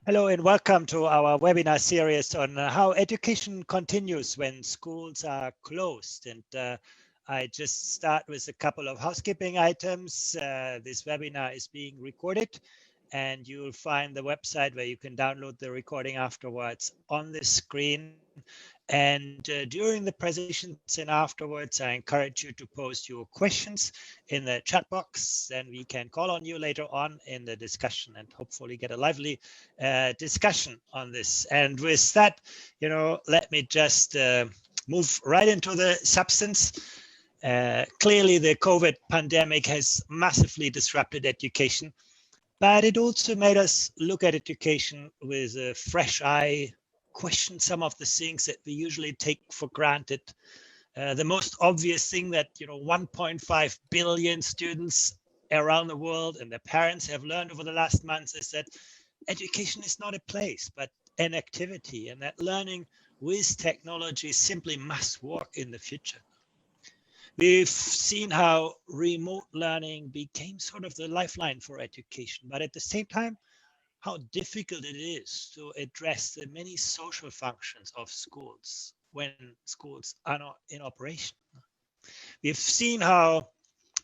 Hello and welcome to our webinar series on how education continues when schools are closed. And I just start with a couple of housekeeping items. This webinar is being recorded and you'll find the website where you can download the recording afterwards on the screen. And during the presentations and afterwards, I encourage you to post your questions in the chat box. Then we can call on you later on in the discussion and hopefully get a lively discussion on this. And with that, let me just move right into the substance. Clearly, the COVID pandemic has massively disrupted education, but it also made us look at education with a fresh eye, question some of the things that we usually take for granted. The most obvious thing that 1.5 billion students around the world and their parents have learned over the last months is that education is not a place, but an activity, and that learning with technology simply must work in the future. We've seen how remote learning became sort of the lifeline for education, but at the same time, how difficult it is to address the many social functions of schools when schools are not in operation. We've seen how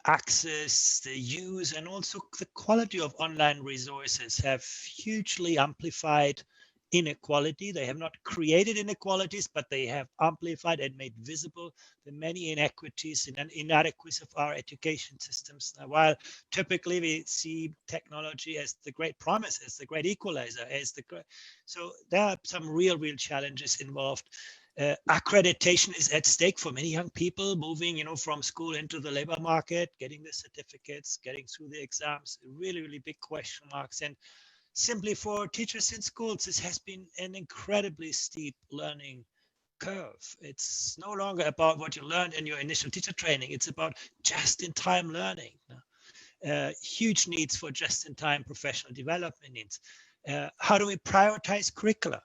access, the use, and also the quality of online resources have hugely amplified inequality. They have not created inequalities, but they have amplified and made visible the many inequities and inadequacies of our education systems. Now, while typically we see technology as the great promise, as the great equalizer, so there are some real challenges involved. Accreditation is at stake for many young people moving, from school into the labor market, getting the certificates, getting through the exams, really big question marks. And simply for teachers in schools, this has been an incredibly steep learning curve. It's no longer about what you learned in your initial teacher training. It's about just-in-time learning. Huge needs for just-in-time professional development needs. How do we prioritize curricula?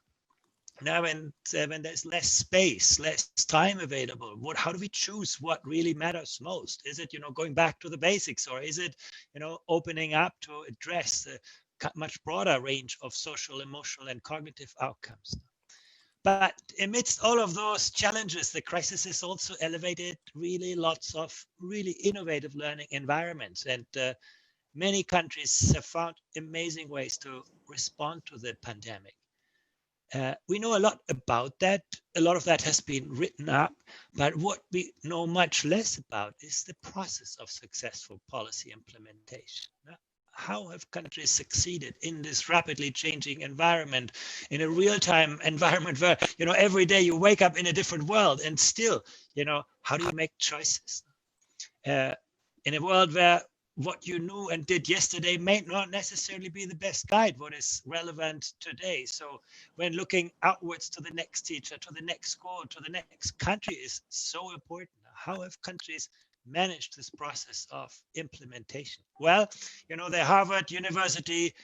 Now, when there's less space, less time available, how do we choose what really matters most? Is it, going back to the basics, or is it, opening up to address the much broader range of social, emotional, and cognitive outcomes? But amidst all of those challenges, the crisis has also elevated really lots of really innovative learning environments. And many countries have found amazing ways to respond to the pandemic. We know a lot about that. A lot of that has been written up, but what we know much less about is the process of successful policy implementation. How have countries succeeded in this rapidly changing environment, in a real-time environment where, every day you wake up in a different world, and still, how do you make choices? In a world where what you knew and did yesterday may not necessarily be the best guide, what is relevant today. So when looking outwards to the next teacher, to the next school, to the next country is so important. How have countries managed this process of implementation? Well, the Harvard University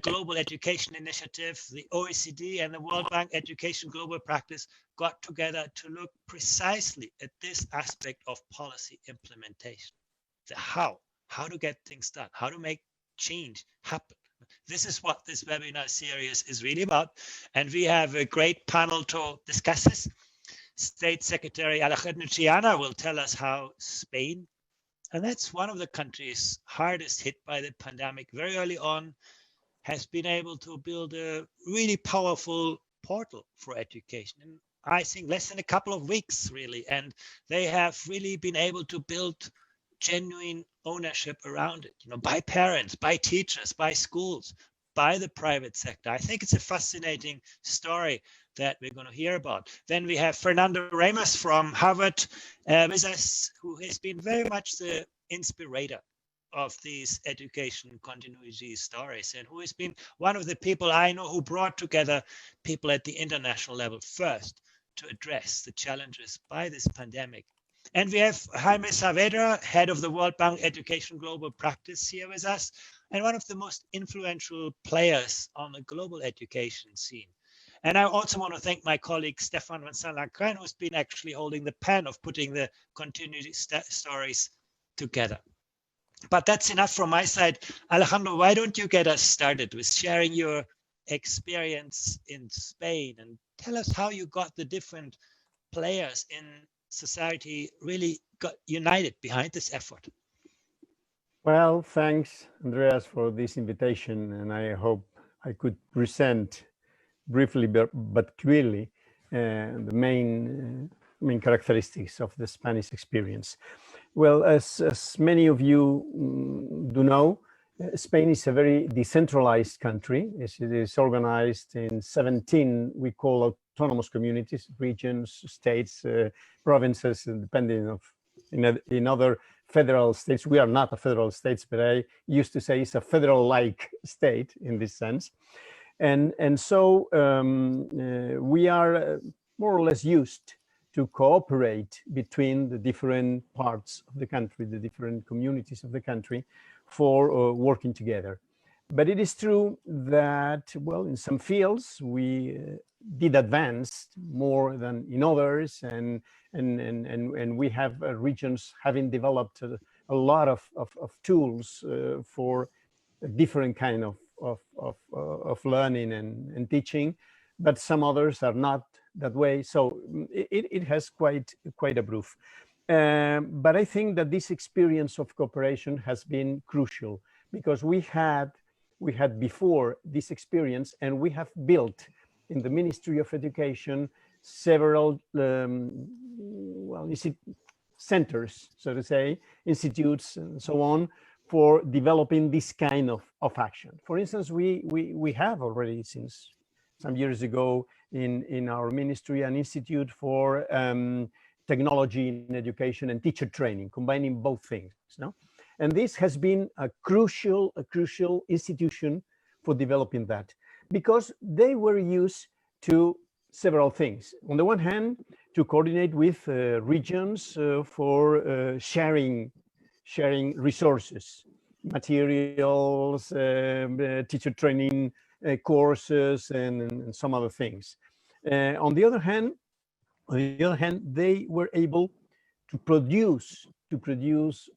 Global Education Initiative, the OECD, and the World Bank Education Global Practice got together to look precisely at this aspect of policy implementation. The how to get things done, how to make change happen. This is what this webinar series is really about. And we have a great panel to discuss this. State Secretary Tiana will tell us how Spain, and that's one of the countries hardest hit by the pandemic very early on, has been able to build a really powerful portal for education. And I think less than a couple of weeks, really. And they have really been able to build genuine ownership around it, by parents, by teachers, by schools, by the private sector. I think it's a fascinating story that we're going to hear about. Then we have Fernando Reimers from Harvard with us, who has been very much the inspirator of these education continuity stories, and who has been one of the people I know who brought together people at the international level first to address the challenges by this pandemic. And we have Jaime Saavedra, head of the World Bank Education Global Practice, here with us, and one of the most influential players on the global education scene. And I also want to thank my colleague Stefan Vincent-Lancren, who's been actually holding the pen of putting the continuity stories together. But that's enough from my side. Alejandro, why don't you get us started with sharing your experience in Spain, and tell us how you got the different players in society really got united behind this effort. Well, thanks, Andreas, for this invitation, and I hope I could present briefly but clearly the main characteristics of the Spanish experience. Well, as many of you do know, Spain is a very decentralized country. It is organized in 17, we call autonomous communities, regions, states, provinces, depending of in other federal states. We are not a federal state, but I used to say it's a federal-like state in this sense. And so we are more or less used to cooperate between the different parts of the country, the different communities of the country, for working together. But it is true that, well, in some fields we did advance more than in others, and we have regions having developed a lot of tools for a different kind of learning and teaching, but some others are not that way. So it has quite a proof. But I think that this experience of cooperation has been crucial, because we had before this experience, and we have built in the Ministry of Education several centers, so to say, institutes and so on, for developing this kind of action. For instance, we have already since some years ago in our ministry an institute for technology in education and teacher training, combining both things. No? And this has been a crucial institution for developing that, because they were used to several things. On the one hand, to coordinate with regions for sharing resources, materials, teacher training courses, and some other things. On the other hand, they were able to produce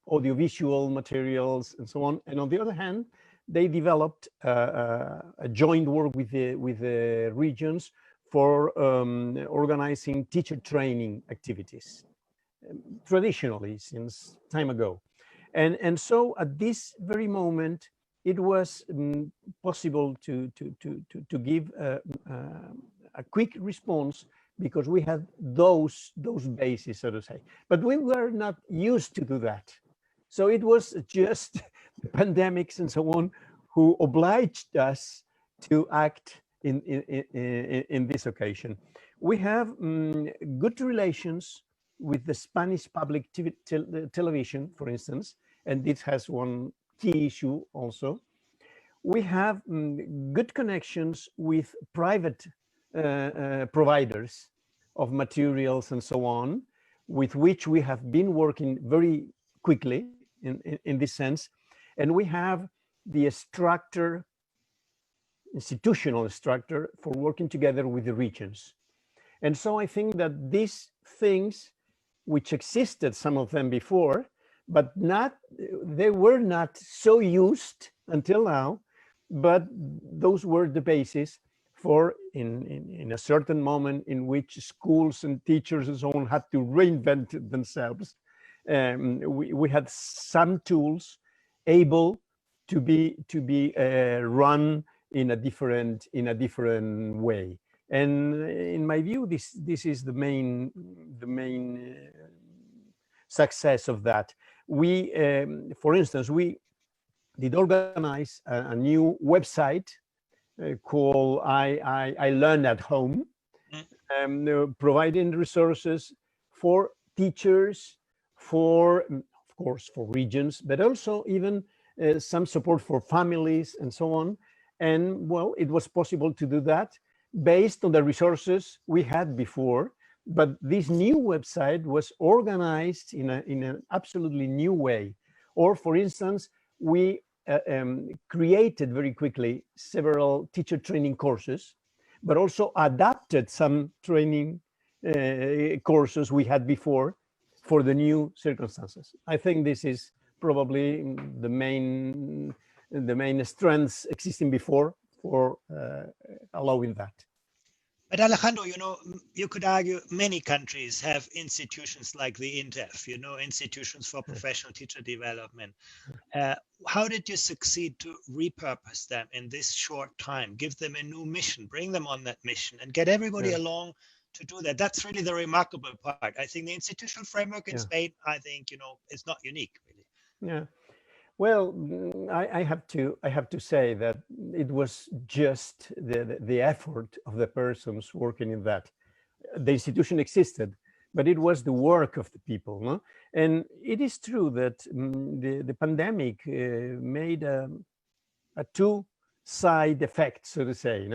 audiovisual materials and so on. And on the other hand, they developed a joint work with the regions for organizing teacher training activities, traditionally since time ago. And so at this very moment, it was possible to give a quick response, because we had those bases, so to say. But we were not used to do that. So it was just the pandemics and so on who obliged us to act in this occasion. We have good relations with the Spanish public television, for instance, and this has one key issue also. We have good connections with private providers of materials and so on, with which we have been working very quickly in this sense. And we have the institutional structure for working together with the regions. And so I think that these things, which existed, some of them before, but they were not so used until now, but those were the basis for in a certain moment in which schools and teachers and so on had to reinvent themselves. We had some tools able to be run in a different way. And in my view, this is the main success of that. We, for instance, we did organize a new website called I Learn at Home, providing resources for teachers, of course, for regions, but also even some support for families and so on. And well, it was possible to do that based on the resources we had before. But this new website was organized in an absolutely new way. Or for instance, we created very quickly several teacher training courses, but also adapted some training courses we had before for the new circumstances. I think this is probably the main strengths existing before, for allowing that. But Alejandro, you could argue many countries have institutions like the INTEF, institutions for professional teacher development. How did you succeed to repurpose them in this short time, give them a new mission, bring them on that mission, and get everybody along to do that? That's really the remarkable part. I think the institutional framework in Spain, I think, is not unique, really. Yeah. Well, I have to say that it was just the effort of the persons working in that. The institution existed, but it was the work of the people. No? And it is true that the pandemic made a two-side effect, so to say.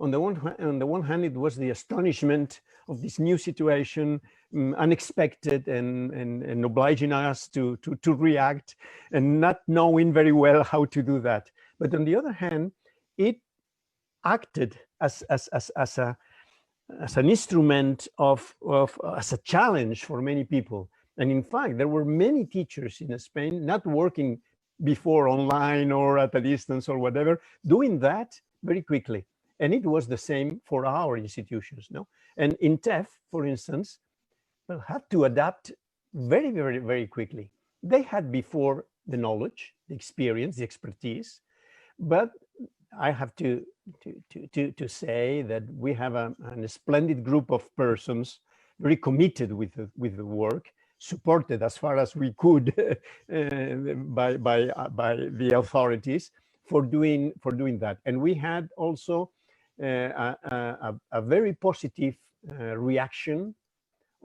On the one hand, it was the astonishment of this new situation, unexpected and obliging us to react and not knowing very well how to do that. But on the other hand, it acted as an instrument as a challenge for many people. And in fact, there were many teachers in Spain not working before online or at a distance or whatever, doing that very quickly. And it was the same for our institutions, no? And INTEF, for instance, had to adapt very, very, very quickly. They had before the knowledge, the experience, the expertise, but I have to say that we have a splendid group of persons very committed with the work, supported as far as we could by the authorities for doing that. And we had also a very positive reaction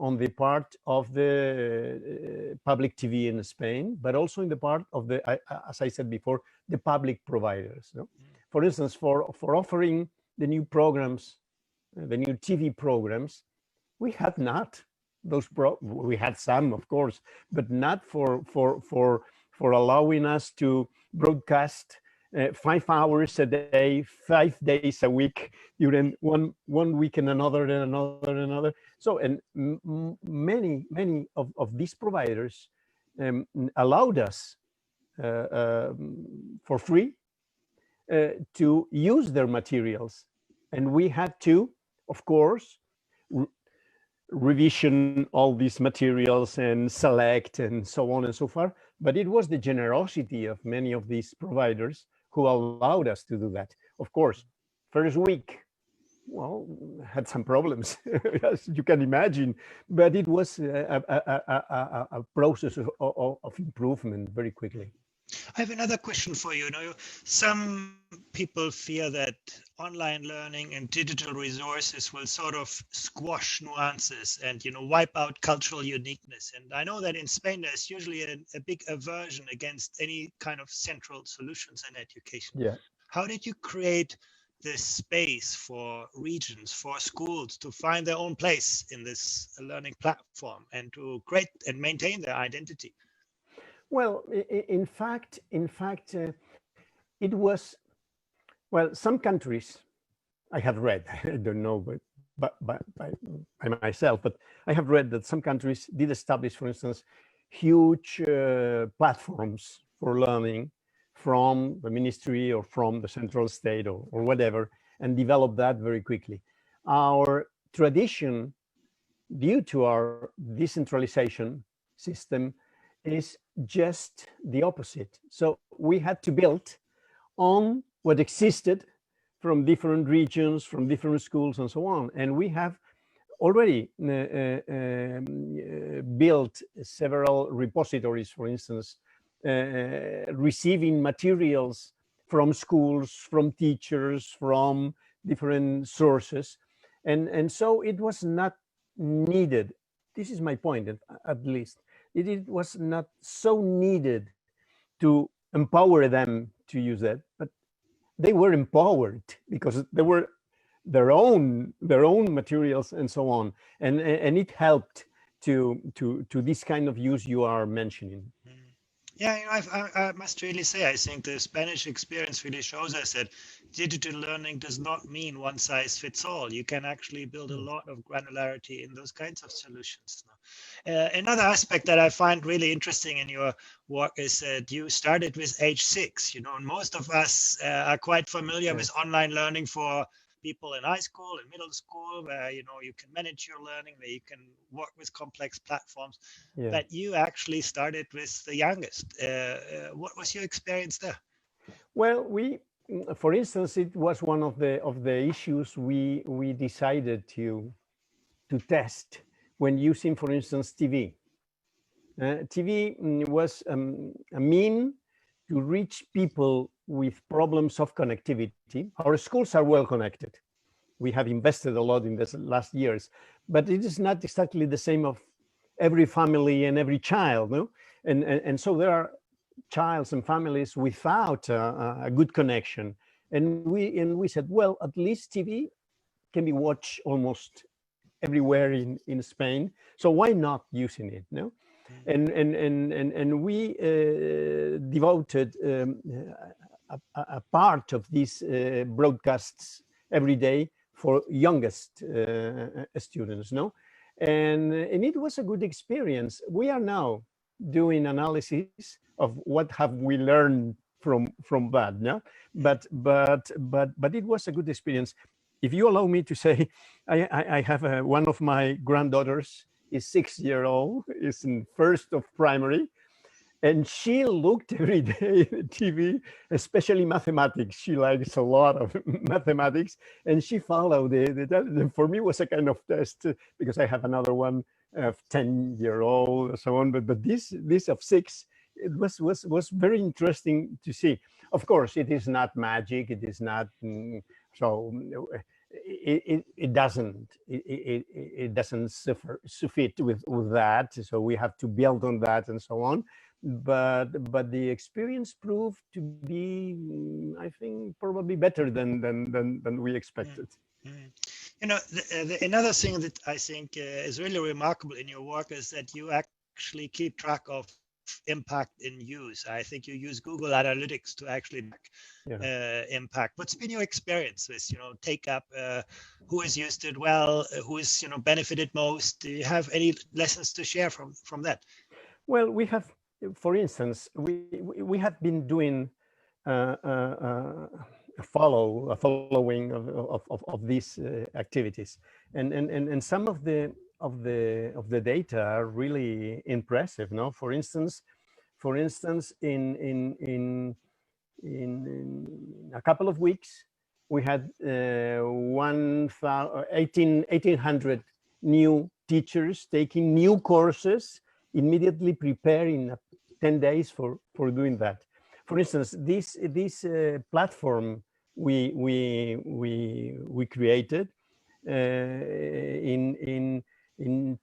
on the part of the public TV in Spain, but also in the part of the, as I said before, the public providers. No? For instance, for offering the new programs, the new TV programs, we had not those we had some, of course, but not for allowing us to broadcast 5 hours a day, 5 days a week, during one week and another. So, and many of these providers allowed us for free to use their materials, and we had to, of course, revision all these materials and select and so on and so forth. But it was the generosity of many of these providers who allowed us to do that. Of course, first week, well, had some problems, as you can imagine, but it was a process of improvement very quickly. I have another question for you. Some people fear that online learning and digital resources will sort of squash nuances and, wipe out cultural uniqueness. And I know that in Spain, there's usually a big aversion against any kind of central solutions in education. Yeah. How did you create this space for regions, for schools to find their own place in this learning platform and to create and maintain their identity? Well, in fact, it was, well, some countries I have read, I don't know, but by myself, but I have read that some countries did establish, for instance, huge platforms for learning from the ministry or from the central state or whatever, and develop that very quickly. Our tradition, due to our decentralization system, is just the opposite. So we had to build on what existed from different regions, from different schools and so on. And we have already built several repositories, for instance, receiving materials from schools, from teachers, from different sources. And so it was not needed. This is my point, at least. It was not so needed to empower them to use it, but they were empowered because they were their own materials and so on, and it helped to this kind of use you are mentioning. Yeah, I must really say, I think the Spanish experience really shows us that digital learning does not mean one size fits all. You can actually build a lot of granularity in those kinds of solutions. Another aspect that I find really interesting in your work is that you started with age 6. You know, and most of us are quite familiar with online learning for people in high school and middle school, where you know you can manage your learning, where you can work with complex platforms. Yeah. But you actually started with the youngest. What was your experience there? Well, for instance, it was one of the issues we decided to test when using, for instance, TV. TV was a mean to reach people with problems of connectivity. Our schools are well connected. We have invested a lot in this last years, but it is not exactly the same of every family and every child, no? And so there are childs and families without a good connection. And we said, well, at least TV can be watched almost everywhere in Spain. So why not using it? No, and we devoted a part of these broadcasts every day for youngest students. No, and it was a good experience. We are now doing analysis of what have we learned from that. No, but it was a good experience. If you allow me to say, I have one of my granddaughters is 6-year-old, is in first of primary, and she looked every day at TV, especially mathematics. She likes a lot of mathematics, and she followed it. For me, was a kind of test because I have another one of 10-year-old, so on. But this of 6, it was very interesting to see. Of course, it is not magic. It is not. So it doesn't fit with that. So we have to build on that and so on. But the experience proved to be, I think, probably better than we expected. You know, another thing that I think is really remarkable in your work is that you actually keep track of impact in use. I think you use Google Analytics to actually impact. What's been your experience with, you know, take up? Who has used it well? Who has, you know, benefited most? Do you have any lessons to share from that? Well, we have, for instance, we have been doing a following of these activities, and some of the data are really impressive. No, for instance, in a couple of weeks, we had 1,800 new teachers taking new courses, immediately preparing 10 days for doing that. For instance, this platform we created in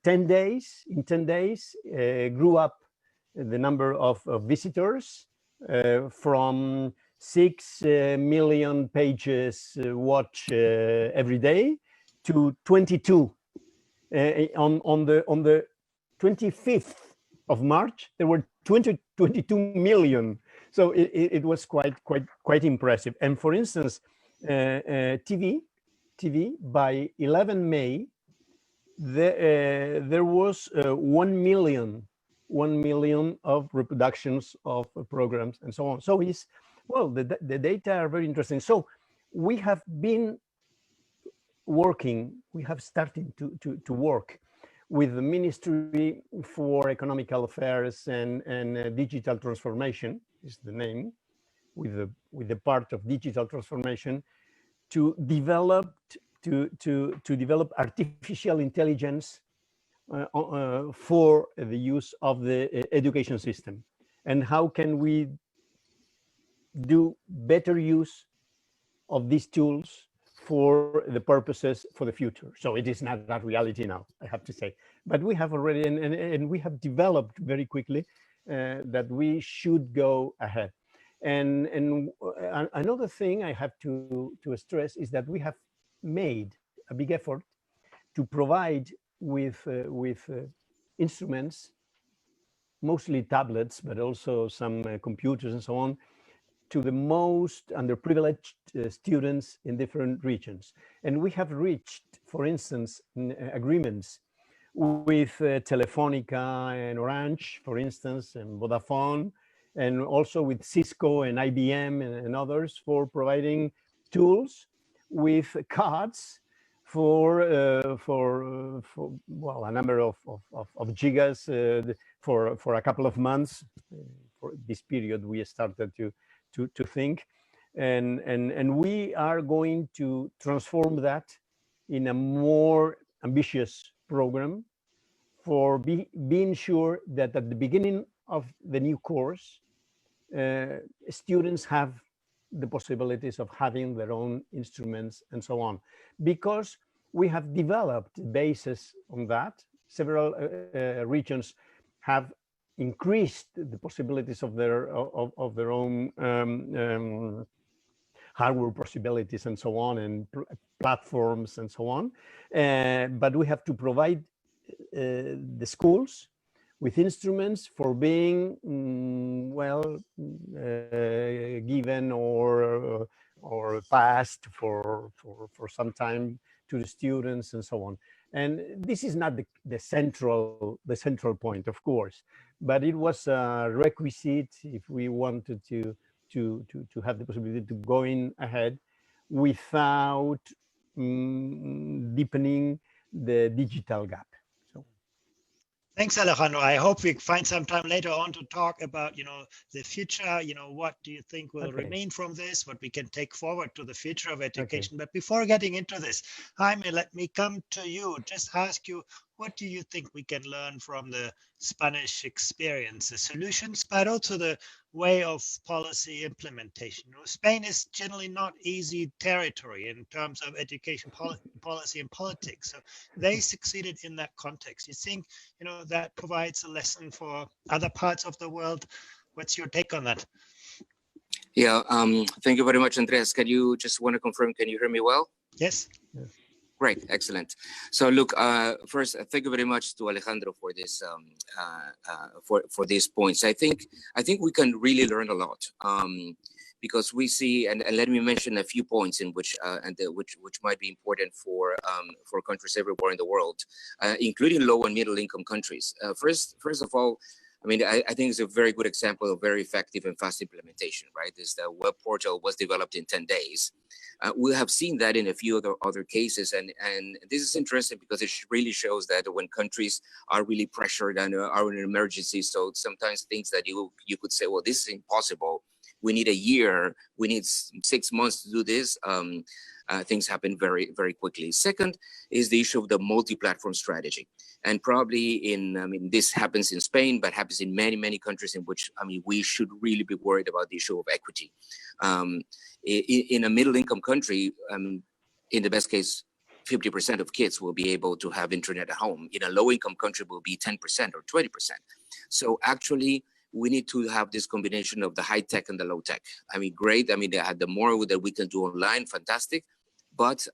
10 days. In 10 days, grew up the number of visitors from 6 million pages watched every day to 22. On the 25th of March, there were 22 million. So it was quite impressive. And for instance, TV by 11 May, there was 1 million of reproductions of programs and so on. So the data are very interesting. So we have been working, we have started to work with the Ministry for Economical Affairs and Digital Transformation, is the name, with the part of digital transformation, to develop artificial intelligence for the use of the education system, and how can we do better use of these tools for the purposes for the future. So it is not that reality now, I have to say, but we have already and we have developed very quickly that we should go ahead. And another thing I have to stress is that we have made a big effort to provide with instruments, mostly tablets, but also some computers and so on, to the most underprivileged students in different regions. And we have reached, for instance, agreements with Telefonica and Orange, for instance, and Vodafone, and also with Cisco and IBM and others for providing tools with cards for well, a number of gigas for a couple of months. For this period, we started to think, and we are going to transform that in a more ambitious program for being sure that at the beginning of the new course, students have the possibilities of having their own instruments and so on, because we have developed bases on that. Several regions have increased the possibilities of their own hardware possibilities and so on, and platforms and so on. But we have to provide the schools with instruments for being given or passed for some time to the students and so on. And this is not the central point, of course, but it was a requisite if we wanted to have the possibility to going ahead without deepening the digital gap. Thanks, Alejandro. I hope we find some time later on to talk about, the future. What do you think will remain from this? What we can take forward to the future of education. But before getting into this, Jaime, let me come to you. Just ask you, what do you think we can learn from the Spanish experience, the solutions, but also the way of policy implementation? Spain is generally not easy territory in terms of education policy and politics. So they succeeded in that context. You think, that provides a lesson for other parts of the world? What's your take on that? Yeah, thank you very much, Andreas. Can you just want to confirm, can you hear me well? Yes. Great, excellent. So look, first, thank you very much to Alejandro for this for these points. I think we can really learn a lot because we see, and let me mention a few points in which which might be important for countries everywhere in the world, including low and middle income countries. First of all, I mean, I think it's a very good example of very effective and fast implementation, right? The web portal was developed in 10 days. We have seen that in a few other cases, and this is interesting because it really shows that when countries are really pressured and are in an emergency, so sometimes things that you could say, well, this is impossible, we need a year, we need 6 months to do this, things happen very, very quickly. Second is the issue of the multi-platform strategy. And probably this happens in Spain, but happens in many, many countries in which, we should really be worried about the issue of equity. In a middle income country, in the best case, 50% of kids will be able to have internet at home. In a low income country will be 10% or 20%. So actually, we need to have this combination of the high tech and the low tech. Great. The more that we can do online, fantastic. But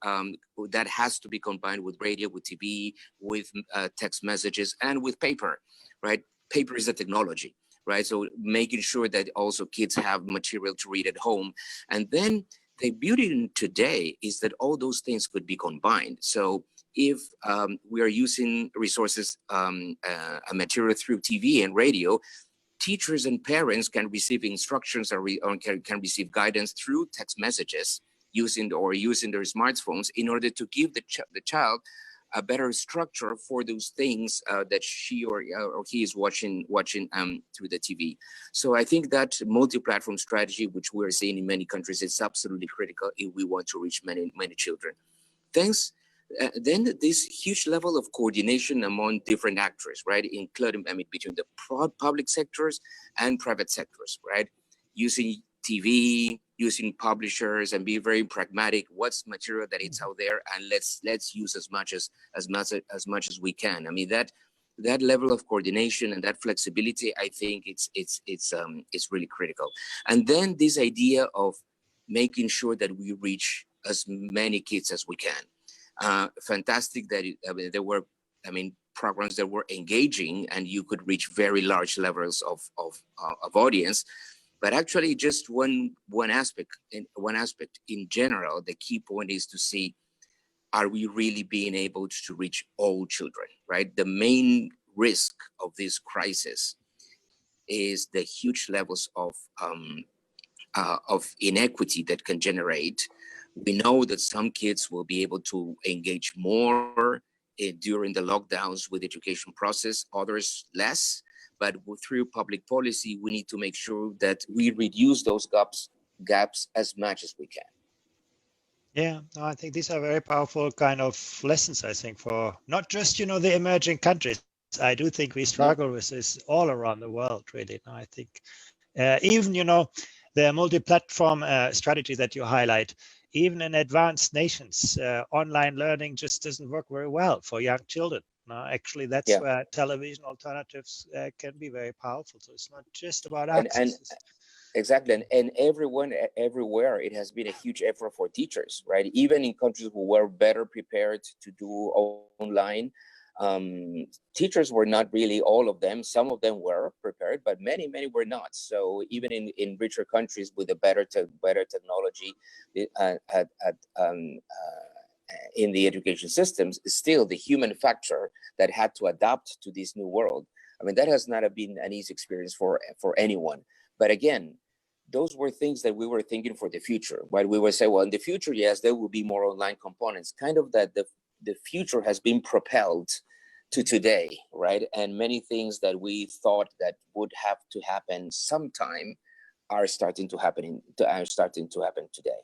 that has to be combined with radio, with TV, with text messages, and with paper, right? Paper is a technology, right? So making sure that also kids have material to read at home. And then the beauty in today is that all those things could be combined. So if we are using resources, a material through TV and radio, teachers and parents can receive instructions or can receive guidance through text messages using their smartphones in order to give the child a better structure for those things that she or he is watching through the TV. So I think that multi-platform strategy, which we're seeing in many countries, is absolutely critical if we want to reach many, many children. Thanks. Then this huge level of coordination among different actors, right? Including, between the public sectors and private sectors, right? Using TV, using publishers, and be very pragmatic. What's material that it's out there, and let's use as much as we can. That level of coordination and that flexibility, I think it's really critical. And then this idea of making sure that we reach as many kids as we can. Fantastic that there were, programs that were engaging and you could reach very large levels of audience. But actually, just one aspect in general, the key point is to see are we really being able to reach all children, right? The main risk of this crisis is the huge levels of inequity that can generate. We know that some kids will be able to engage more during the lockdowns with the education process, others less. But through public policy, we need to make sure that we reduce those gaps as much as we can. Yeah, no, I think these are very powerful kind of lessons, I think, for not just, the emerging countries. I do think we struggle with this all around the world, really. No, I think even, the multi-platform strategy that you highlight, even in advanced nations, online learning just doesn't work very well for young children. Actually, that's where television alternatives can be very powerful. So it's not just about access. Exactly, and everywhere, it has been a huge effort for teachers, right? Even in countries who were better prepared to do online, teachers were not really all of them. Some of them were prepared, but many were not. So even in richer countries with a better technology in the education systems, still the human factor that had to adapt to this new world. I mean, that has not been an easy experience for anyone. But again, those were things that we were thinking for the future, right? We would say, well, in the future, yes, there will be more online components, kind of that the future has been propelled to today, right? And many things that we thought that would have to happen sometime are starting to happen today.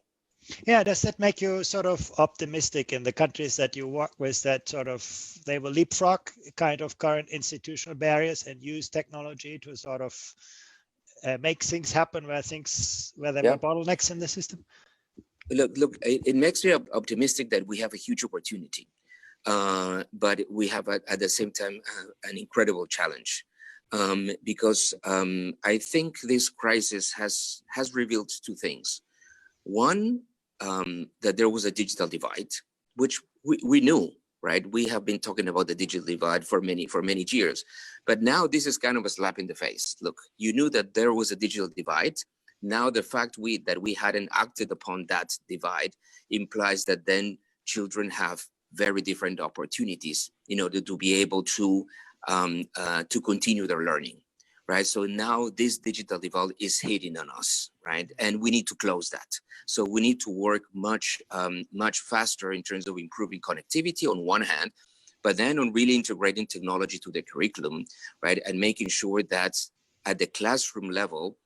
Yeah, does that make you sort of optimistic in the countries that you work with, that sort of they will leapfrog kind of current institutional barriers and use technology to sort of make things happen where there were bottlenecks in the system? Look, it makes me optimistic that we have a huge opportunity, but we have at the same time an incredible challenge, because I think this crisis has revealed two things. One, that there was a digital divide, which we knew, right? We have been talking about the digital divide for many years, but now this is kind of a slap in the face. Look, you knew that there was a digital divide. Now the fact that we hadn't acted upon that divide implies that then children have very different opportunities in order to be able to continue their learning, right? So now this digital divide is hitting on us, right? And we need to close that. So we need to work much faster in terms of improving connectivity on one hand, but then on really integrating technology to the curriculum, right? And making sure that at the classroom level,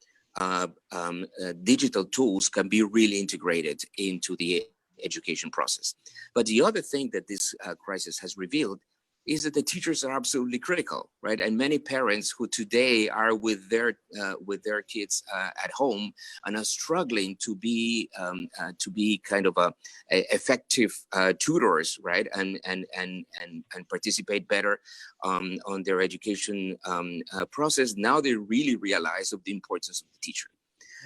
digital tools can be really integrated into the education process. But the other thing that this crisis has revealed is that the teachers are absolutely critical, right? And many parents who today are with their kids at home and are struggling to be kind of effective tutors, right? And participate better on their education process. Now they really realize of the importance of the teacher.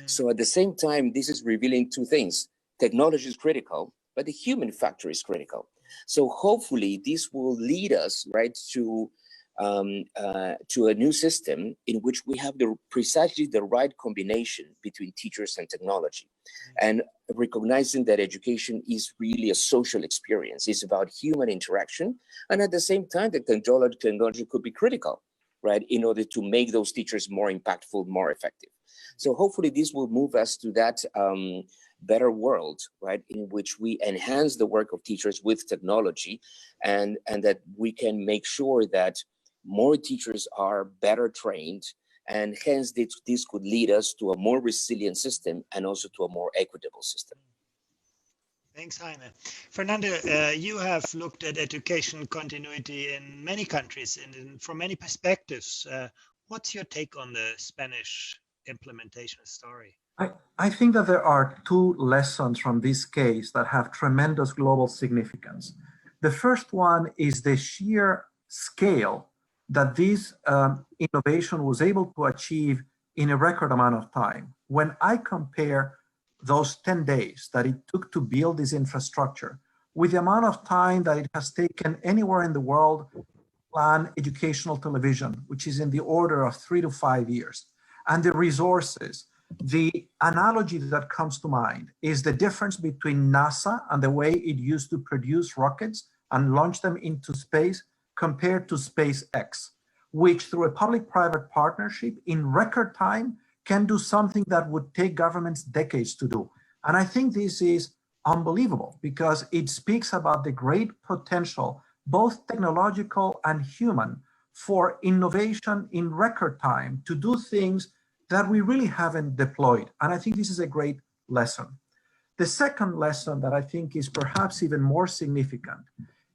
So at the same time, this is revealing two things. Technology is critical, but the human factor is critical. So hopefully this will lead us, right, to a new system in which we have precisely the right combination between teachers and technology, and recognizing that education is really a social experience. It's about human interaction, and at the same time, the technology could be critical, right, in order to make those teachers more impactful, more effective. So hopefully this will move us to that better world, right, in which we enhance the work of teachers with technology, and that we can make sure that more teachers are better trained, and hence this could lead us to a more resilient system and also to a more equitable system. Thanks, Jaime. Fernando, you have looked at education continuity in many countries and from many perspectives. What's your take on the Spanish implementation story? I think that there are two lessons from this case that have tremendous global significance. The first one is the sheer scale that this innovation was able to achieve in a record amount of time. When I compare those 10 days that it took to build this infrastructure with the amount of time that it has taken anywhere in the world to plan educational television, which is in the order of 3 to 5 years, and the resources The analogy that comes to mind is the difference between NASA and the way it used to produce rockets and launch them into space compared to SpaceX, which through a public-private partnership in record time can do something that would take governments decades to do. And I think this is unbelievable because it speaks about the great potential, both technological and human, for innovation in record time to do things that we really haven't deployed. And I think this is a great lesson. The second lesson that I think is perhaps even more significant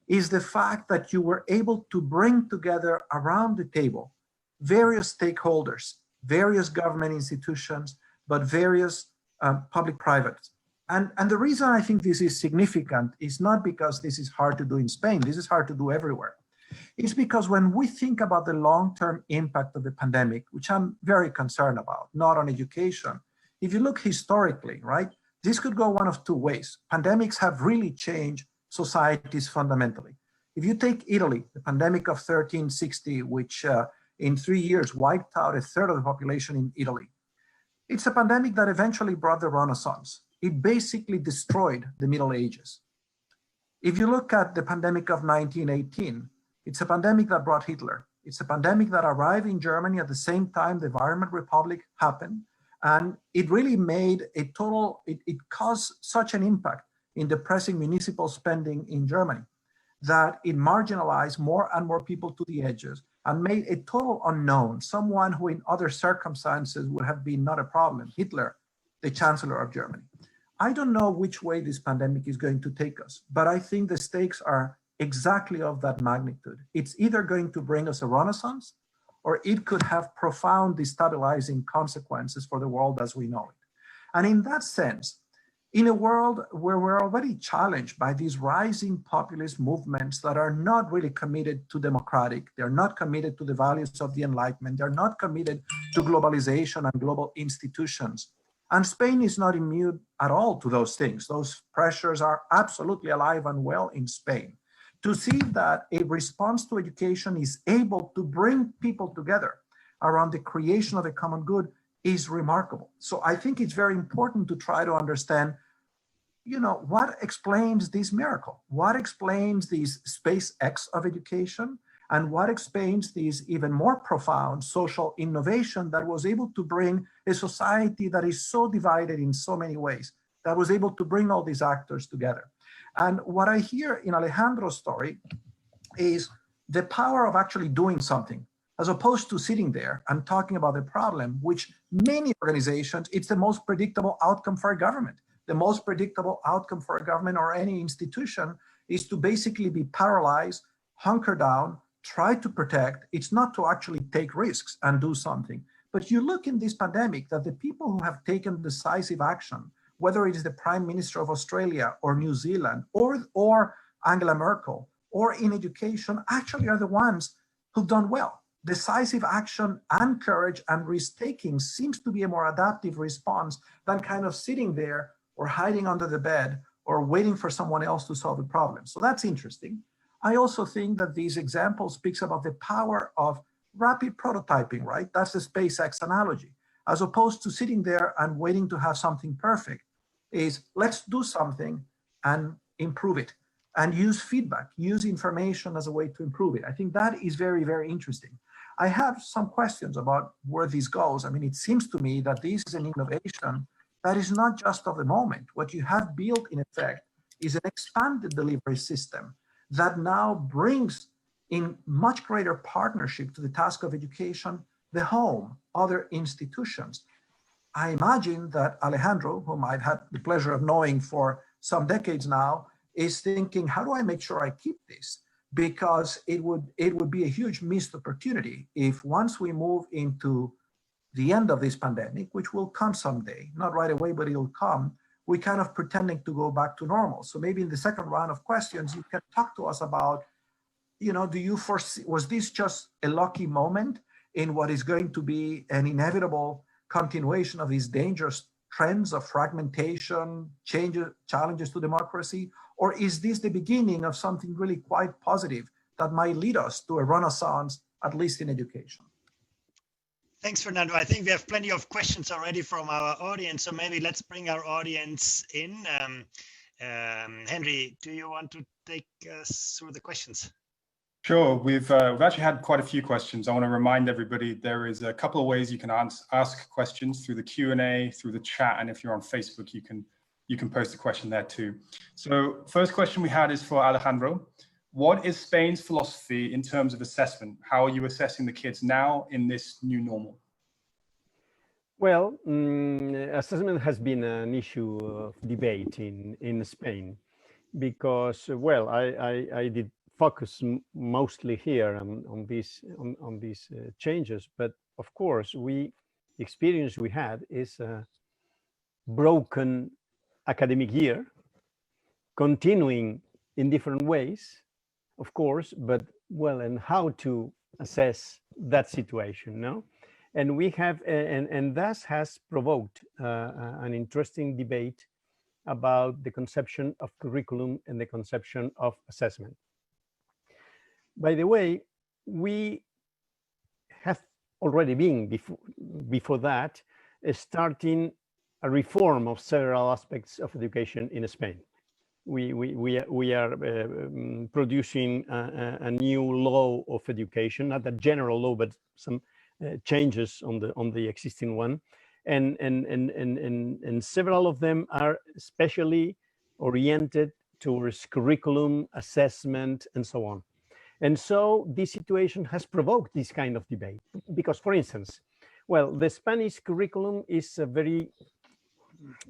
is the fact that you were able to bring together around the table various stakeholders, various government institutions, but various public-private. And the reason I think this is significant is not because this is hard to do in Spain, this is hard to do everywhere. It's because when we think about the long-term impact of the pandemic, which I'm very concerned about, not on education, if you look historically, right, this could go one of two ways. Pandemics have really changed societies fundamentally. If you take Italy, the pandemic of 1360, which in 3 years wiped out a third of the population in Italy, it's a pandemic that eventually brought the Renaissance. It basically destroyed the Middle Ages. If you look at the pandemic of 1918, it's a pandemic that brought Hitler. It's a pandemic that arrived in Germany at the same time the Weimar Republic happened. And it really made a total, it caused such an impact in depressing municipal spending in Germany that it marginalized more and more people to the edges and made a total unknown, someone who in other circumstances would have been not a problem, Hitler, the Chancellor of Germany. I don't know which way this pandemic is going to take us, but I think the stakes are exactly of that magnitude. It's either going to bring us a renaissance or it could have profound destabilizing consequences for the world as we know it. And in that sense, in a world where we're already challenged by these rising populist movements that are not really committed to democratic, they're not committed to the values of the Enlightenment, they're not committed to globalization and global institutions. And Spain is not immune at all to those things. Those pressures are absolutely alive and well in Spain. To see that a response to education is able to bring people together around the creation of a common good is remarkable. So I think it's very important to try to understand, you know, what explains this miracle? What explains this SpaceX of education? And what explains this even more profound social innovation that was able to bring a society that is so divided in so many ways, that was able to bring all these actors together? And what I hear in Alejandro's story is the power of actually doing something, as opposed to sitting there and talking about the problem, which many organizations, it's the most predictable outcome for a government. The most predictable outcome for a government or any institution is to basically be paralyzed, hunker down, try to protect. It's not to actually take risks and do something. But you look in this pandemic that the people who have taken decisive action, whether it is the Prime Minister of Australia or New Zealand or Angela Merkel or in education, actually are the ones who've done well. Decisive action and courage and risk-taking seems to be a more adaptive response than kind of sitting there or hiding under the bed or waiting for someone else to solve the problem. So that's interesting. I also think that these examples speaks about the power of rapid prototyping, right? That's the SpaceX analogy. As opposed to sitting there and waiting to have something perfect, is let's do something and improve it and use feedback, use information as a way to improve it. I think that is very, very interesting. I have some questions about where this goes. I mean, it seems to me that this is an innovation that is not just of the moment. What you have built in effect is an expanded delivery system that now brings in much greater partnership to the task of education, the home, other institutions. I imagine that Alejandro, whom I've had the pleasure of knowing for some decades now, is thinking, how do I make sure I keep this? Because it would be a huge missed opportunity if once we move into the end of this pandemic, which will come someday, not right away, but it'll come, we kind of pretending to go back to normal. So maybe in the second round of questions, you can talk to us about, you know, do you foresee, was this just a lucky moment in what is going to be an inevitable continuation of these dangerous trends of fragmentation, challenges to democracy? Or is this the beginning of something really quite positive that might lead us to a renaissance, at least in education? Thanks, Fernando. I think we have plenty of questions already from our audience, so maybe let's bring our audience in. Henry, do you want to take us through the questions? Sure. We've actually had quite a few questions. I want to remind everybody there is a couple of ways you can ask questions: through the Q&A, through the chat, and if you're on Facebook, you can post a question there too. So first question we had is for Alejandro. What is Spain's philosophy in terms of assessment? How are you assessing the kids now in this new normal? Well, assessment has been an issue of debate in Spain because, well, I did focus mostly here on these changes, but of course, the experience we had is a broken academic year, continuing in different ways, of course, but well, and how to assess that situation, no? And we have, and thus has provoked an interesting debate about the conception of curriculum and the conception of assessment. By the way, we have already been before that starting a reform of several aspects of education in Spain. We are producing a new law of education, not a general law, but some changes on the existing one, and several of them are especially oriented towards curriculum, assessment, and so on. And so this situation has provoked this kind of debate because, for instance, well, the Spanish curriculum is a very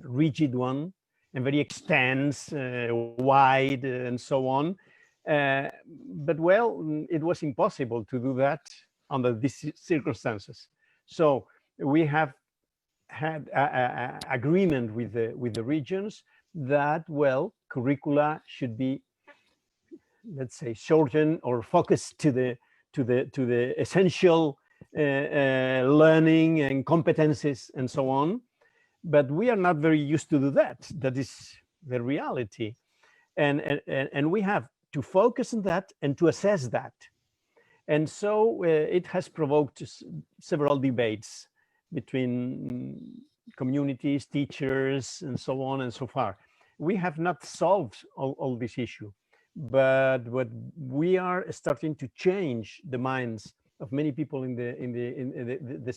rigid one and very extensive, wide, and so on. But well, it was impossible to do that under these circumstances. So we have had an agreement with the regions that, well, curricula should be, let's say, shortened or focused to the essential learning and competencies and so on. But we are not very used to do that. That is the reality. And we have to focus on that and to assess that. And so it has provoked several debates between communities, teachers, and so on and so far. We have not solved all this issue, but we are starting to change the minds of many people in the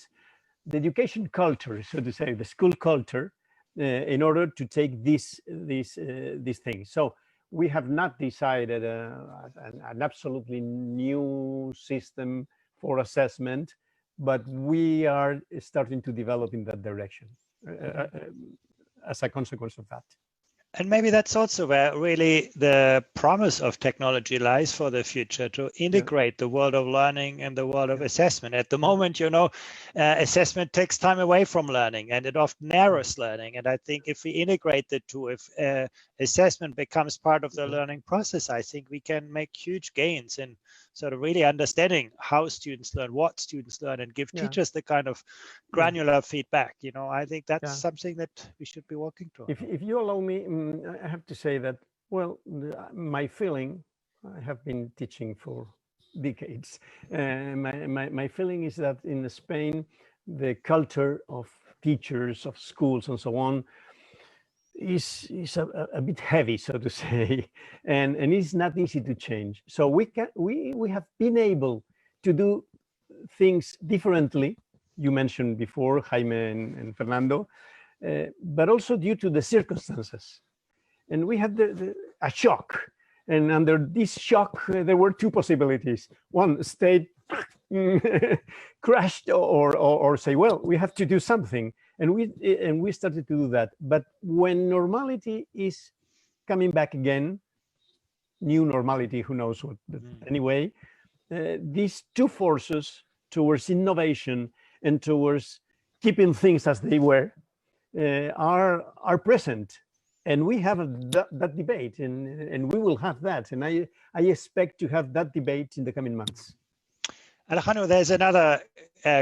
education culture, so to say, the school culture, in order to take these things. So we have not decided an absolutely new system for assessment, but we are starting to develop in that direction as a consequence of that. And maybe that's also where really the promise of technology lies for the future, to integrate the world of learning and the world of assessment. At the moment, you know, assessment takes time away from learning and it often narrows learning. And I think if we integrate the two, if assessment becomes part of the learning process, I think we can make huge gains in sort of really understanding how students learn, what students learn, and give teachers the kind of granular feedback. You know, I think that's something that we should be working toward. If you allow me, I have to say that, well, my feeling, I have been teaching for decades. My feeling is that in Spain, the culture of teachers, of schools, and so on, is a bit heavy, so to say, and it's not easy to change. So we have been able to do things differently. You mentioned before, Jaime and Fernando, but also due to the circumstances. And we had a shock. And under this shock, there were two possibilities. One, state crashed or say, well, we have to do something. And we started to do that. But when normality is coming back again, new normality, who knows what, but anyway, these two forces towards innovation and towards keeping things as they were are present. And we have that debate, and we will have that. And I expect to have that debate in the coming months. Alejandro, there's another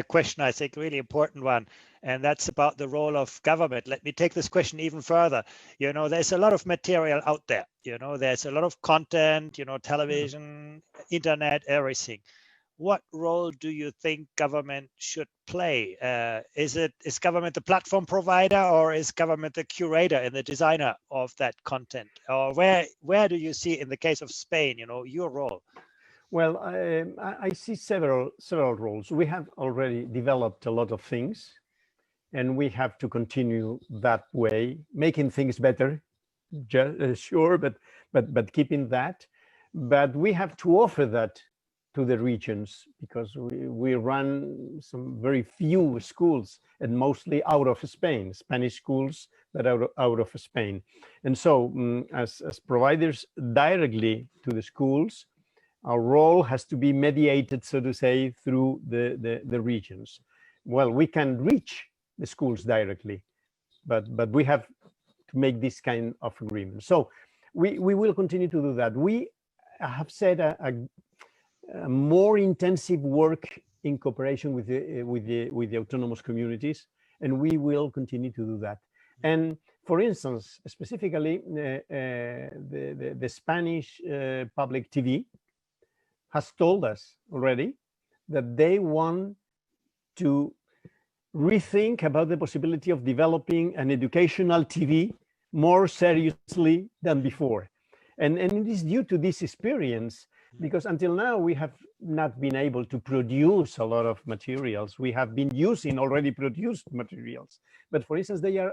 question, I think, really important one, and that's about the role of government. Let me take this question even further. You know, there's a lot of material out there. You know, there's a lot of content, you know, television, internet, everything. what role do you think government should play? Is government the platform provider, or is government the curator and the designer of that content? Or where do you see, in the case of Spain, your role? Well, I see several roles. We have already developed a lot of things, and we have to continue that way, making things better, sure, but keeping that. But we have to offer that to the regions, because we run some very few schools, and mostly out of Spain, Spanish schools that are out of Spain. And so as providers directly to the schools, our role has to be mediated, so to say, through the regions. Well, we can reach the schools directly, but we have to make this kind of agreement. So we will continue to do that. We have said a more intensive work in cooperation with the autonomous communities, and we will continue to do that. And for instance, specifically, the Spanish public TV has told us already that they want to rethink about the possibility of developing an educational TV more seriously than before. And it is due to this experience, because until now we have not been able to produce a lot of materials. We have been using already produced materials. But for instance, they are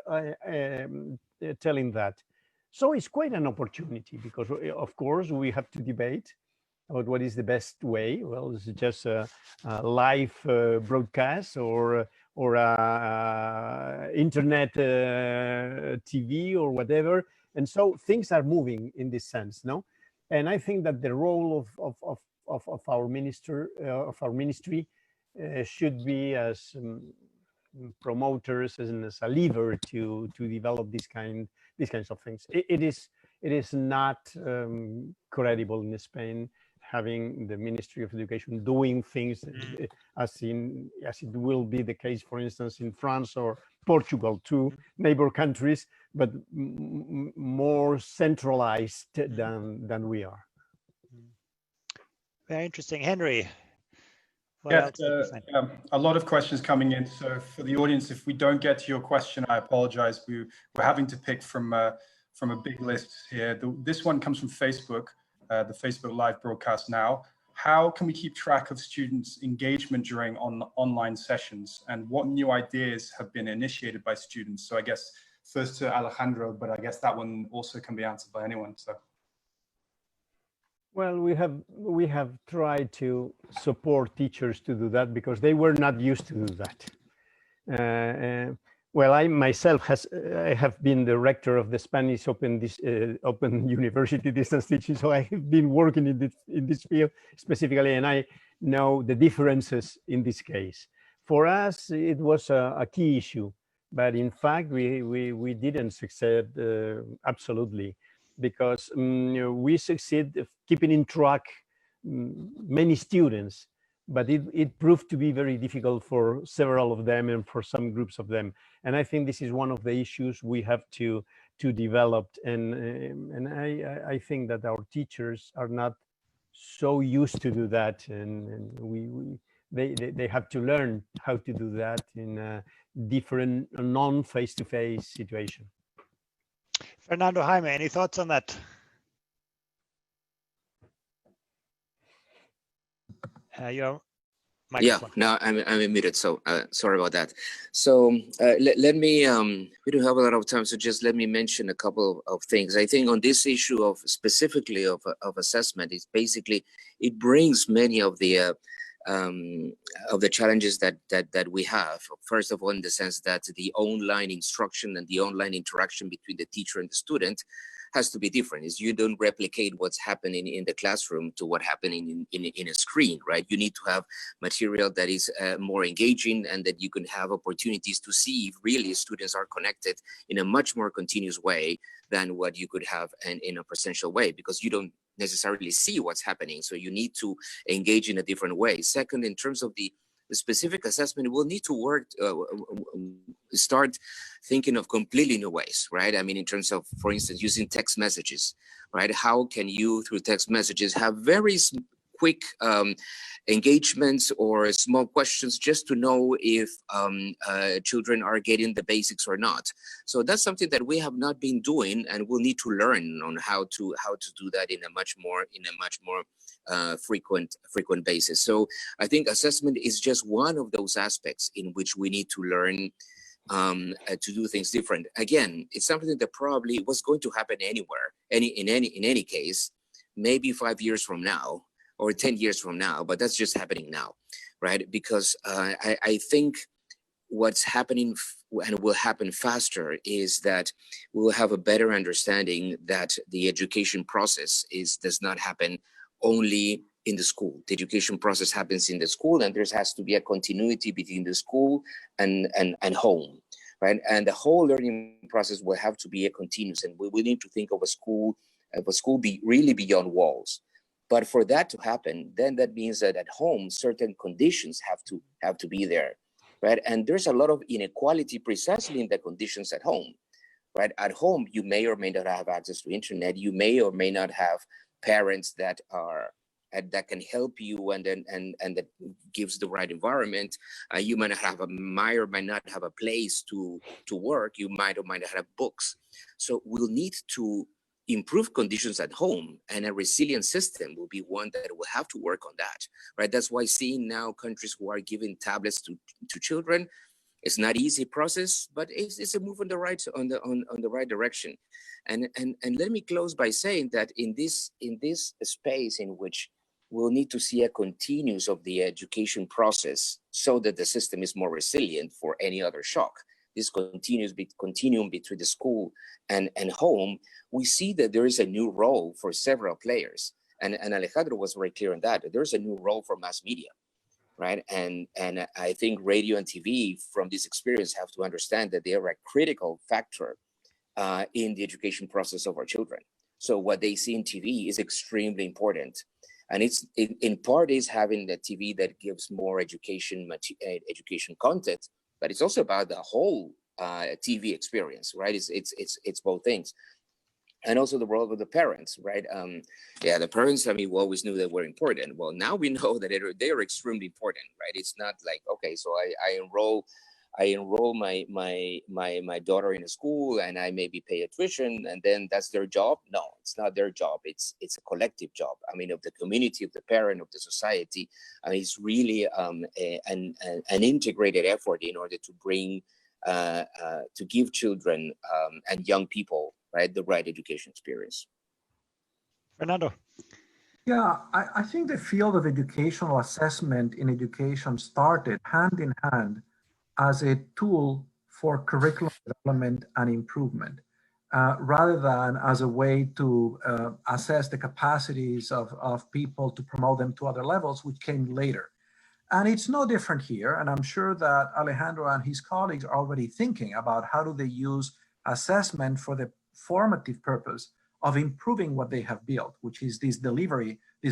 telling that. So it's quite an opportunity, because of course we have to debate about what is the best way. Well, is it just a live broadcast or internet TV or whatever? And so things are moving in this sense, no? And I think that the role of our ministry should be as promoters and as a lever to develop these kinds of things. It is not credible in Spain having the Ministry of Education doing things as it will be the case, for instance, in France or Portugal, two neighbor countries, but more centralized than we are. Very interesting. Henry. Yeah, a lot of questions coming in. So for the audience, if we don't get to your question, I apologize. We're having to pick from a big list here. This one comes from Facebook, the Facebook live broadcast now. How can we keep track of students' engagement during online sessions, and what new ideas have been initiated by students? So I guess first to Alejandro, but I guess that one also can be answered by anyone. So. Well, we have tried to support teachers to do that, because they were not used to do that. Well, I myself I have been the rector of the Spanish Open University Distance Teaching, so I have been working in this field specifically, and I know the differences in this case. For us, it was a key issue, but in fact, we didn't succeed absolutely, because we succeed keeping in track many students, but it proved to be very difficult for several of them and for some groups of them. And I think this is one of the issues we have to develop. And I think that our teachers are not so used to do that, and they have to learn how to do that in a different non-face-to-face situation. Fernando, Jaime, any thoughts on that? Your microphone. Yeah, no, I'm muted, so sorry about that. So let me, we don't have a lot of time, so just let me mention a couple of things. I think on this issue of specifically of assessment, it's basically, it brings many of the challenges that we have. First of all, in the sense that the online instruction and the online interaction between the teacher and the student has to be different. Is you don't replicate what's happening in the classroom to what happening in a screen, right? You need to have material that is more engaging, and that you can have opportunities to see if really students are connected in a much more continuous way than what you could have in a presential way, because you don't necessarily see what's happening. So you need to engage in a different way. Second, in terms of the specific assessment, we'll need to work, start thinking of completely new ways, right? I mean, in terms of, for instance, using text messages, right? How can you, through text messages, have very quick engagements or small questions just to know if children are getting the basics or not. So that's something that we have not been doing, and we'll need to learn on how to do that in a much more frequent basis. So I think assessment is just one of those aspects in which we need to learn to do things different. Again, it's something that probably was going to happen anywhere, in any case, maybe 5 years from now or 10 years from now, but that's just happening now, right? Because I think what's happening and will happen faster is that we will have a better understanding that the education process does not happen only in the school. The education process happens in the school, and there has to be a continuity between the school and home, right? And the whole learning process will have to be a continuous, and we need to think of a school be really beyond walls. But for that to happen, then that means that at home, certain conditions have to be there, right? And there's a lot of inequality precisely in the conditions at home, right? At home, you may or may not have access to internet. You may or may not have parents that can help you and that gives the right environment. You might or might not have a place to work. You might or might not have books. So we'll need to improve conditions at home, and a resilient system will be one that will have to work on that, right? That's why seeing now countries who are giving tablets to children, it's not easy process, but it's a move on the right direction. And let me close by saying that in this space in which we'll need to see a continuous of the education process so that the system is more resilient for any other shock. This continuum between the school and home, we see that there is a new role for several players. And Alejandro was very clear on that. There's a new role for mass media, right? And I think radio and TV from this experience have to understand that they are a critical factor in the education process of our children. So what they see in TV is extremely important. And it's in part is having the TV that gives more education content, but it's also about the whole TV experience, right? It's both things. And also the role of the parents, right? The parents, I mean, we always knew that were important. Well, now we know that they are extremely important, right? It's not like, okay, so I enroll my daughter in a school and I maybe pay a tuition and then that's their job. No, it's not their job. It's a collective job. I mean, of the community, of the parent, of the society. I mean, it's really an integrated effort in order to bring, to give children and young people, right, the right education experience. Fernando. Yeah, I think the field of educational assessment in education started hand in hand as a tool for curriculum development and improvement, rather than as a way to assess the capacities of people to promote them to other levels, which came later. And it's no different here. And I'm sure that Alejandro and his colleagues are already thinking about how do they use assessment for the formative purpose of improving what they have built, which is this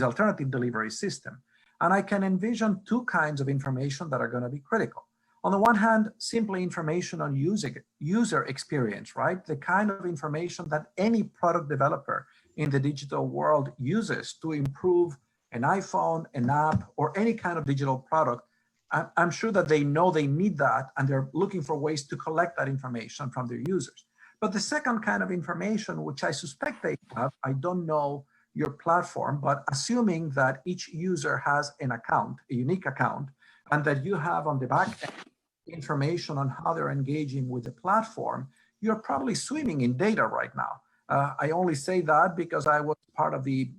alternative delivery system. And I can envision two kinds of information that are going to be critical. On the one hand, simply information on user experience, right? The kind of information that any product developer in the digital world uses to improve an iPhone, an app, or any kind of digital product. I'm sure that they know they need that and they're looking for ways to collect that information from their users. But the second kind of information, which I suspect they have, I don't know your platform, but assuming that each user has an account, a unique account, and that you have on the back end information on how they're engaging with the platform, you're probably swimming in data right now. I only say that because I was part of the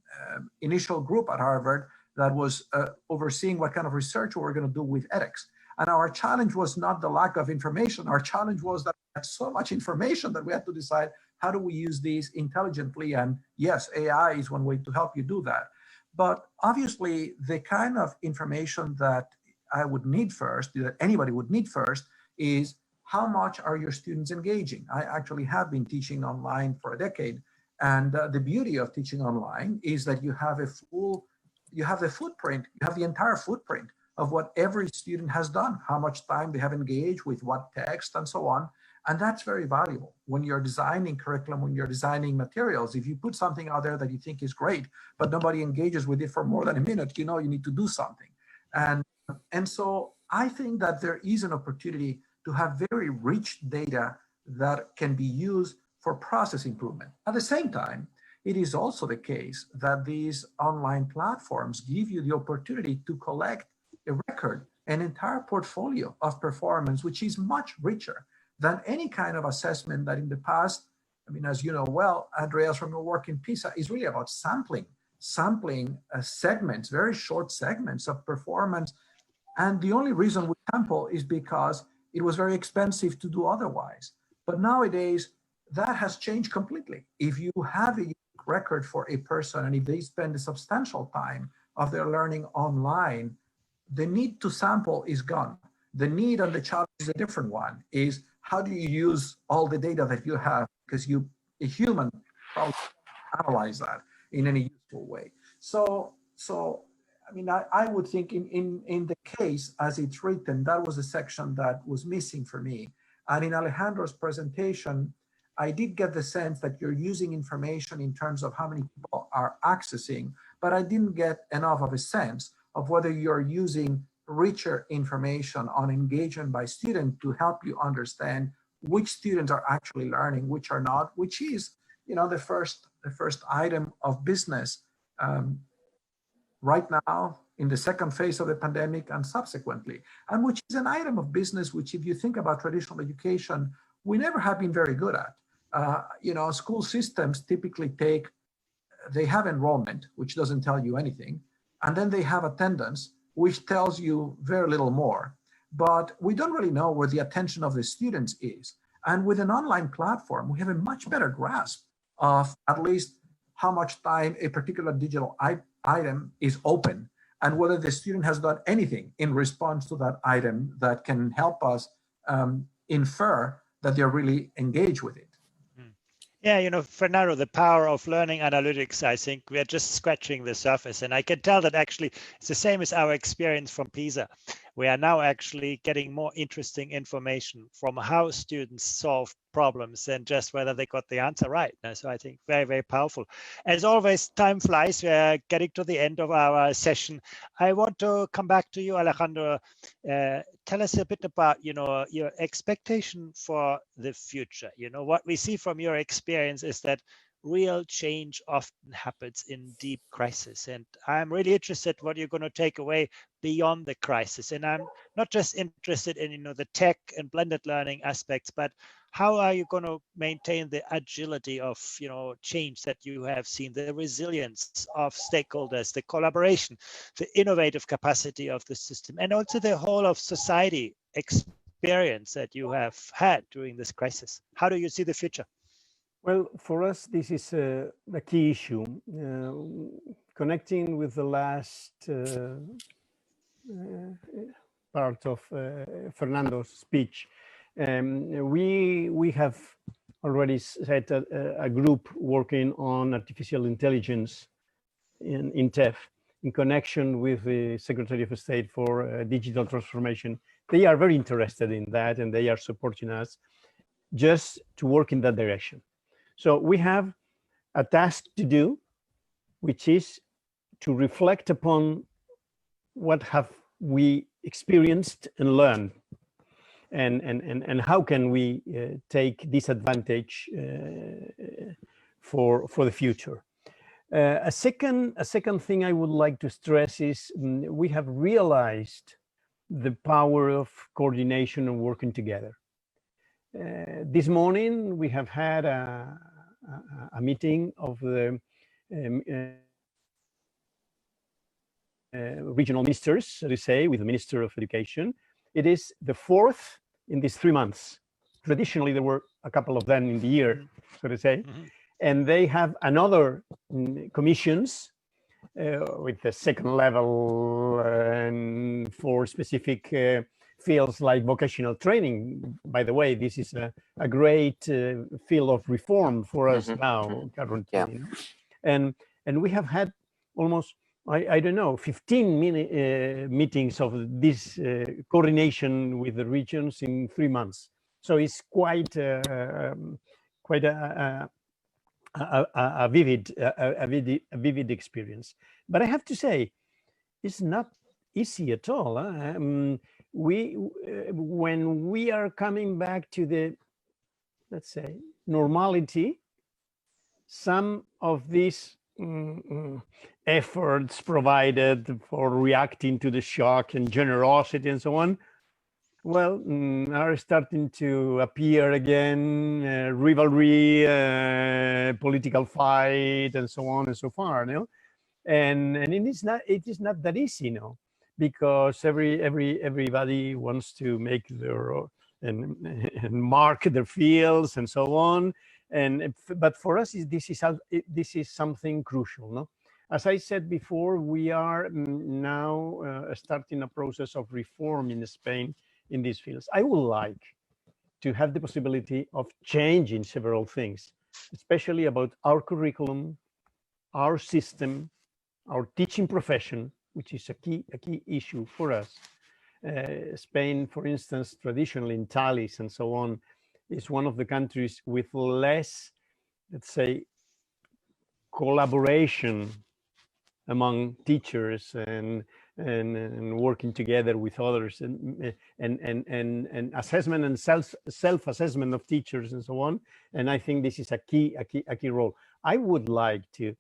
initial group at Harvard that was overseeing what kind of research we were going to do with edX. And our challenge was not the lack of information. Our challenge was that we had so much information that we had to decide how do we use these intelligently. And yes, AI is one way to help you do that. But obviously, the kind of information that I would need first, that anybody would need first, is how much are your students engaging? I actually have been teaching online for a decade. And the beauty of teaching online is that you have the footprint, you have the entire footprint of what every student has done, how much time they have engaged with what text and so on. And that's very valuable when you're designing curriculum, when you're designing materials. If you put something out there that you think is great, but nobody engages with it for more than a minute, you know you need to do something. And so I think that there is an opportunity to have very rich data that can be used for process improvement. At the same time, it is also the case that these online platforms give you the opportunity to collect a record, an entire portfolio of performance, which is much richer than any kind of assessment that in the past, I mean, as you know well, Andreas, from your work in PISA, is really about sampling segments, very short segments of performance. And the only reason we sample is because it was very expensive to do otherwise. But nowadays, that has changed completely. If you have a record for a person, and if they spend a substantial time of their learning online, the need to sample is gone. The need and the challenge is a different one, is how do you use all the data that you have? Because a human probably analyze that in any useful way. So I mean, I would think in the case as it's written, that was a section that was missing for me. And in Alejandro's presentation, I did get the sense that you're using information in terms of how many people are accessing, but I didn't get enough of a sense of whether you're using richer information on engagement by student to help you understand which students are actually learning, which are not, which is, you know, the first item of business right now in the second phase of the pandemic and subsequently, and which is an item of business which, if you think about traditional education, we never have been very good at. You know, school systems typically they have enrollment, which doesn't tell you anything, and then they have attendance, which tells you very little more. But we don't really know where the attention of the students is. And with an online platform, we have a much better grasp of at least how much time a particular digital item is open, and whether the student has done anything in response to that item that can help us infer that they're really engaged with it. Yeah, you know, Fernando, the power of learning analytics, I think we are just scratching the surface. And I can tell that actually it's the same as our experience from PISA. We are now actually getting more interesting information from how students solve problems than just whether they got the answer right. So I think very, very powerful. As always, time flies. We are getting to the end of our session. I want to come back to you, Alejandro. Tell us a bit about, you know, your expectation for the future. You know, what we see from your experience is that real change often happens in deep crisis. And I'm really interested what you're going to take away beyond the crisis. And I'm not just interested in, you know, the tech and blended learning aspects, but how are you going to maintain the agility of, you know, change that you have seen, the resilience of stakeholders, the collaboration, the innovative capacity of the system, and also the whole of society experience that you have had during this crisis? How do you see the future? Well, for us, this is a key issue. Connecting with the last part of Fernando's speech, we have already set a group working on artificial intelligence in TEF in connection with the Secretary of State for Digital Transformation. They are very interested in that, and they are supporting us just to work in that direction. So we have a task to do, which is to reflect upon what have we experienced and learned, and how can we take this advantage for the future. A second thing I would like to stress is we have realized the power of coordination and working together. This morning, we have had a meeting of the regional ministers, so to say, with the Minister of Education. It is the fourth in these 3 months. Traditionally, there were a couple of them in the year, so to say. Mm-hmm. And they have another commissions with the second level and for specific fields like vocational training. By the way, this is a great field of reform for us now currently. Yeah. You know? And we have had almost, I don't know, 15 meetings of this coordination with the regions in 3 months. So it's quite quite a vivid experience. But I have to say, it's not easy at all. When we are coming back to the, let's say, normality, some of these efforts provided for reacting to the shock and generosity and so on, well, are starting to appear again, rivalry, political fight, and so on and so far. And it is not that easy, because everybody wants to make their and mark their fields and so on. But for us, this is something crucial, As I said before, we are now starting a process of reform in Spain in these fields. I would like to have the possibility of changing several things, especially about our curriculum, our system, our teaching profession, which is a key issue for us. Spain, for instance, traditionally in tallies and so on, is one of the countries with less, let's say, collaboration among teachers and working together with others and assessment and self-assessment of teachers and so on. And I think this is a key role. I would like to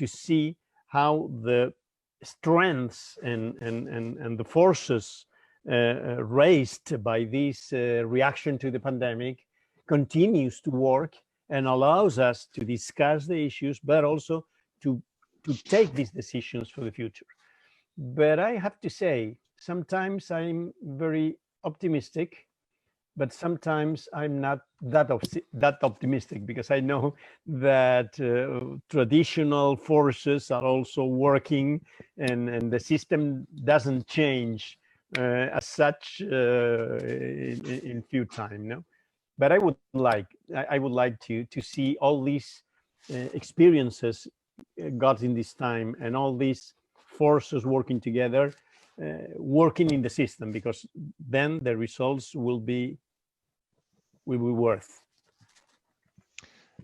see how the strengths and the forces raised by this reaction to the pandemic continues to work and allows us to discuss the issues, but also to take these decisions for the future. But I have to say, sometimes I'm very optimistic, but sometimes I'm not that optimistic, because I know that traditional forces are also working, and the system doesn't change as such in few time. But I would like to see all these experiences got in this time, and all these forces working together, working in the system, because then the results will be worth.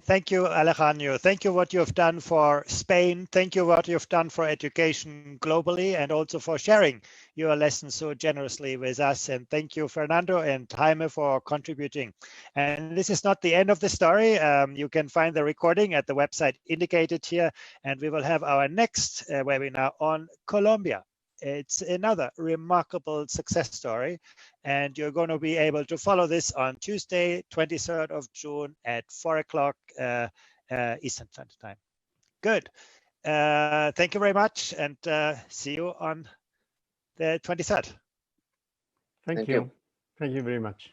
Thank you, Alejandro. Thank you what you've done for Spain. Thank you what you've done for education globally, and also for sharing your lessons so generously with us. And thank you, Fernando and Jaime, for contributing. And this is not the end of the story. You can find the recording at the website indicated here, and we will have our next webinar on Colombia. It's another remarkable success story, and you're going to be able to follow this on Tuesday, 23rd of June at 4 o'clock Eastern Standard Time. Good. Thank you very much, and see you on the 23rd. Thank you. Thank you very much.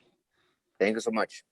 Thank you so much.